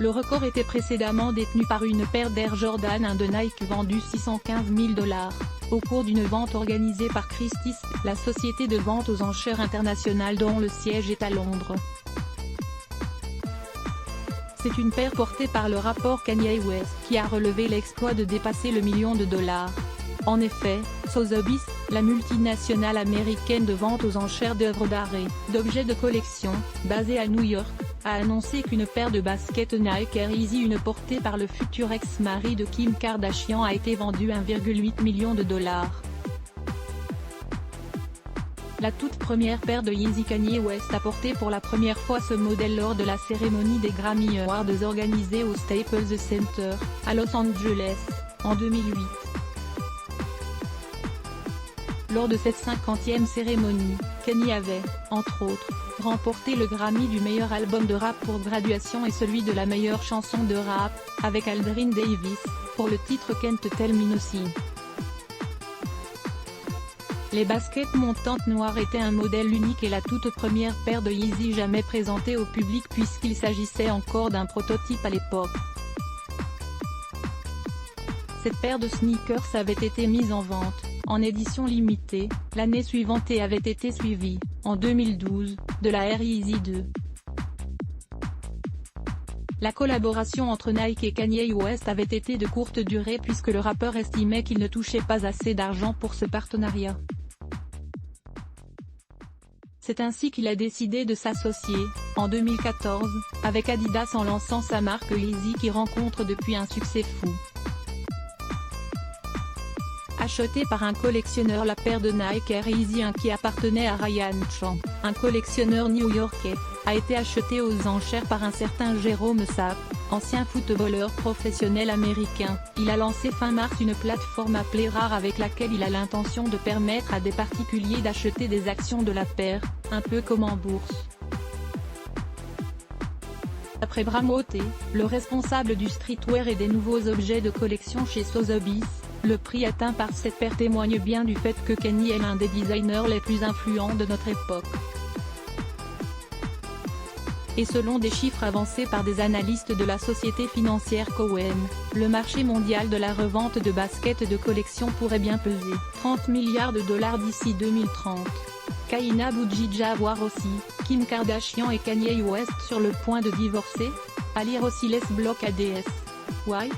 Le record était précédemment détenu par une paire d'Air Jordan 1 de Nike vendue 615 000 $, au cours d'une vente organisée par Christie's, la société de vente aux enchères internationales dont le siège est à Londres. C'est une paire portée par le rapport Kanye West qui a relevé l'exploit de dépasser le $1 million. En effet, Sotheby's, la multinationale américaine de vente aux enchères d'œuvres d'art et d'objets de collection, basée à New York, a annoncé qu'une paire de baskets Nike Air Yeezy 1 portée par le futur ex-mari de Kim Kardashian a été vendue $1,8 million. La toute première paire de Yeezy Kanye West a porté pour la première fois ce modèle lors de la cérémonie des Grammy Awards organisée au Staples Center, à Los Angeles, en 2008. Lors de cette 50e cérémonie, Kanye avait, entre autres, remporté le Grammy du meilleur album de rap pour Graduation et celui de la meilleure chanson de rap, avec Aldrin Davis, pour le titre Can't Tell Me Nothing. Les baskets montantes noires étaient un modèle unique et la toute première paire de Yeezy jamais présentée au public puisqu'il s'agissait encore d'un prototype à l'époque. Cette paire de sneakers avait été mise en vente, en édition limitée, l'année suivante et avait été suivie, en 2012, de la Air Yeezy 2. La collaboration entre Nike et Kanye West avait été de courte durée puisque le rappeur estimait qu'il ne touchait pas assez d'argent pour ce partenariat. C'est ainsi qu'il a décidé de s'associer, en 2014, avec Adidas en lançant sa marque Yeezy qui rencontre depuis un succès fou. Achetée par un collectionneur, la paire de Nike Air Yeezy 1 qui appartenait à Ryan Chan, un collectionneur new-yorkais, a été achetée aux enchères par un certain Jérôme Sapp, ancien footballeur professionnel américain. Il a lancé fin mars une plateforme appelée Rare avec laquelle il a l'intention de permettre à des particuliers d'acheter des actions de la paire, un peu comme en bourse. D'après Bramote, le responsable du streetwear et des nouveaux objets de collection chez Sotheby's, le prix atteint par cette paire témoigne bien du fait que Kanye est l'un des designers les plus influents de notre époque. Et selon des chiffres avancés par des analystes de la société financière Cowen, le marché mondial de la revente de baskets de collection pourrait bien peser $30 milliards d'ici 2030. Kaina Boudjidja à voir aussi, Kim Kardashian et Kanye West sur le point de divorcer? À lire aussi Les blocs ADS. Why?